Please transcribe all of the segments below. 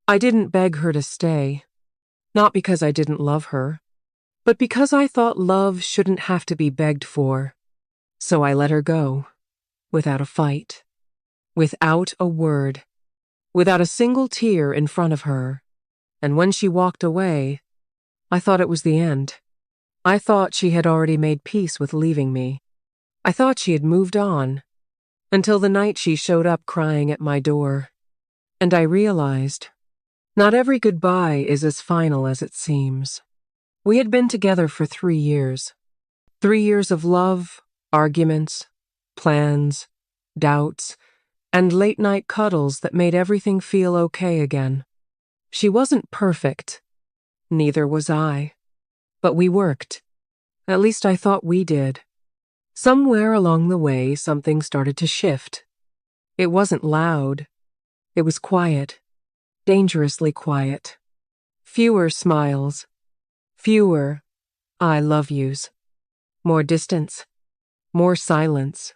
I didn't beg her to stay, not because I didn't love her, but because I thought love shouldn't have to be begged for. So I let her go, without a fight, without a word, without a single tear in front of her. And when she walked away, I thought it was the end. I thought she had already made peace with leaving me. I thought she had moved on, until the night she showed up crying at my door. And I realized, not every goodbye is as final as it seems. We had been together for 3 years. 3 years of love, arguments, plans, doubts, and late-night cuddles that made everything feel okay again. She wasn't perfect. Neither was I. But we worked. At least I thought we did. Somewhere along the way, something started to shift. It wasn't loud. It was quiet. Dangerously quiet. Fewer smiles. Fewer I love yous. More distance. More silence.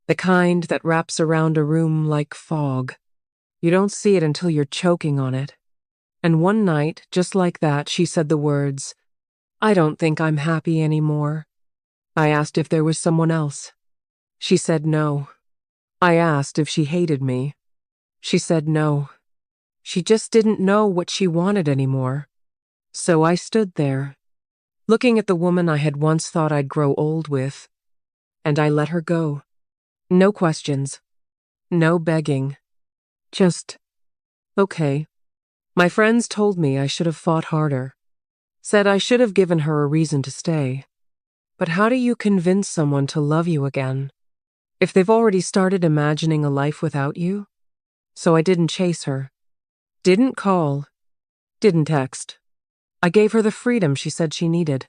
The kind that wraps around a room like fog. You don't see it until you're choking on it. And one night, just like that, she said the words, "I don't think I'm happy anymore." I asked if there was someone else. She said no. I asked if she hated me. She said no. She just didn't know what she wanted anymore. So I stood there, looking at the woman I had once thought I'd grow old with, and I let her go. No questions. No begging. Just, okay. My friends told me I should have fought harder. Said I should have given her a reason to stay. But how do you convince someone to love you again if they've already started imagining a life without you? So I didn't chase her. Didn't call. Didn't text. I gave her the freedom she said she needed,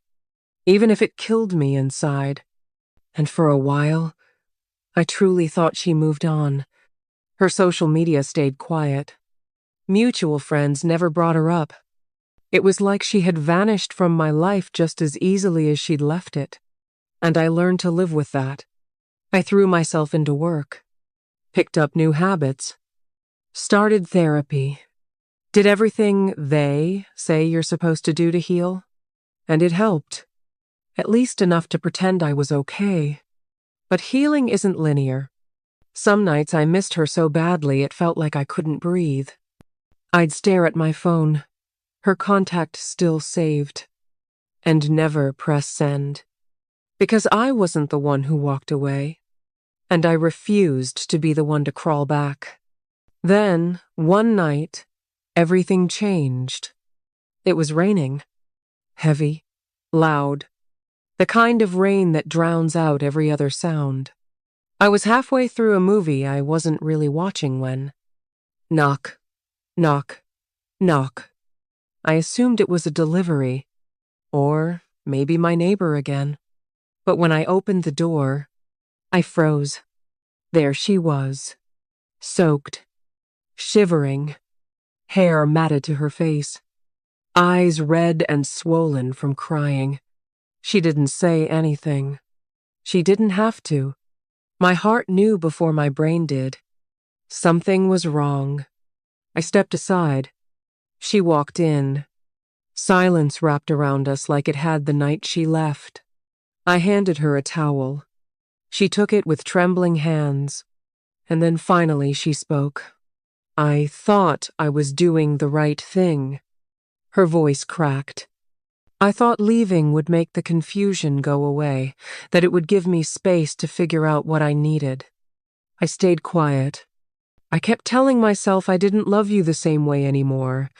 even if it killed me inside. And for a while, I truly thought she moved on. Her social media stayed quiet. Mutual friends never brought her up. It was like she had vanished from my life just as easily as she'd left it. And I learned to live with that. I threw myself into work, picked up new habits, started therapy, did everything they say you're supposed to do to heal. And it helped. At least enough to pretend I was okay. But healing isn't linear. Some nights I missed her so badly it felt like I couldn't breathe. I'd stare at my phone, her contact still saved, and never press send. Because I wasn't the one who walked away, and I refused to be the one to crawl back. Then, one night, everything changed. It was raining. Heavy, loud, the kind of rain that drowns out every other sound. I was halfway through a movie I wasn't really watching when knock. Knock, knock. I assumed it was a delivery, or maybe my neighbor again. But when I opened the door, I froze. There she was, soaked, shivering, hair matted to her face, eyes red and swollen from crying. She didn't say anything. She didn't have to. My heart knew before my brain did. Something was wrong. I stepped aside. She walked in. Silence wrapped around us like it had the night she left. I handed her a towel. She took it with trembling hands, and then finally she spoke. I thought I was doing the right thing. Her voice cracked. I thought leaving would make the confusion go away, that it would give me space to figure out what I needed. I stayed quiet. I kept telling myself I didn't love you the same way anymore.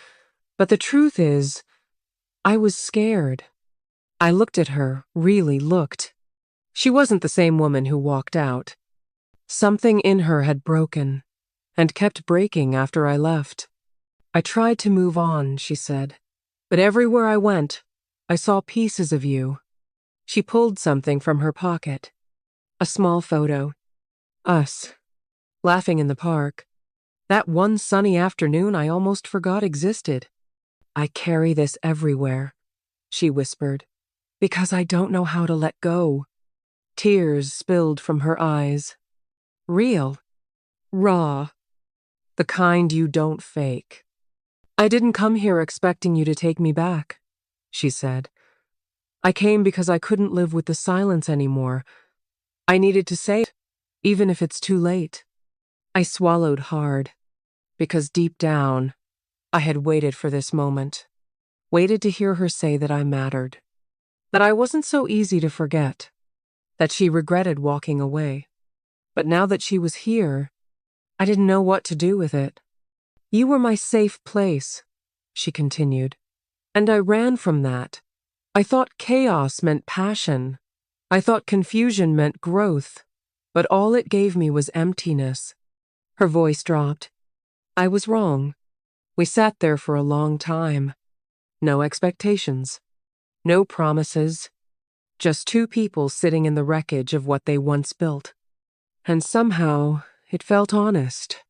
But the truth is, I was scared. I looked at her, really looked. She wasn't the same woman who walked out. Something in her had broken, and kept breaking after I left. I tried to move on, she said, but everywhere I went, I saw pieces of you. She pulled something from her pocket. A small photo. Us. Laughing in the park. That one sunny afternoon I almost forgot existed. I carry this everywhere, she whispered, because I don't know how to let go. Tears spilled from her eyes. Real. Raw. The kind you don't fake. I didn't come here expecting you to take me back, she said. I came because I couldn't live with the silence anymore. I needed to say it, even if it's too late. I swallowed hard, because deep down, I had waited for this moment. Waited to hear her say that I mattered. That I wasn't so easy to forget. That she regretted walking away. But now that she was here, I didn't know what to do with it. You were my safe place, she continued, and I ran from that. I thought chaos meant passion. I thought confusion meant growth, but all it gave me was emptiness. Her voice dropped. I was wrong. We sat there for a long time. No expectations. No promises. Just two people sitting in the wreckage of what they once built. And somehow, it felt honest.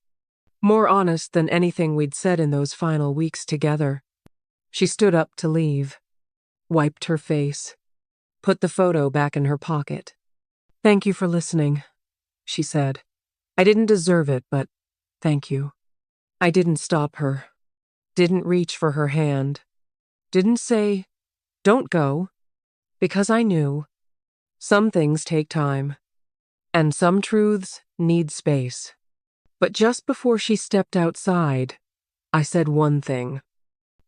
More honest than anything we'd said in those final weeks together. She stood up to leave. Wiped her face. Put the photo back in her pocket. Thank you for listening, she said. I didn't deserve it, but thank you. I didn't stop her. Didn't reach for her hand. Didn't say, don't go, because I knew. Some things take time, and some truths need space. But just before she stepped outside, I said one thing.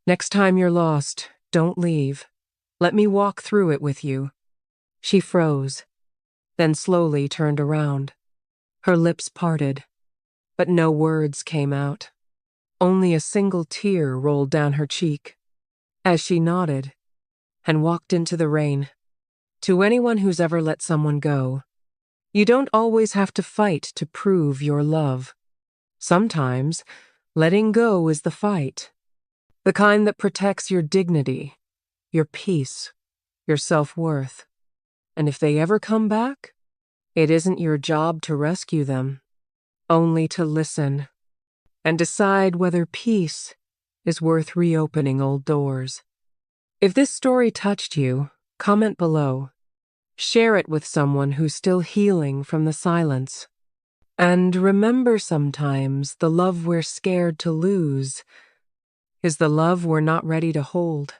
Next time you're lost, don't leave. Let me walk through it with you. She froze, then slowly turned around. Her lips parted, but no words came out. Only a single tear rolled down her cheek as she nodded and walked into the rain. To anyone who's ever let someone go, you don't always have to fight to prove your love. Sometimes, letting go is the fight. The kind that protects your dignity, your peace, your self-worth. And if they ever come back, it isn't your job to rescue them, only to listen and decide whether peace is worth reopening old doors. If this story touched you, comment below. Share it with someone who's still healing from the silence. And remember, sometimes the love we're scared to lose is the love we're not ready to hold.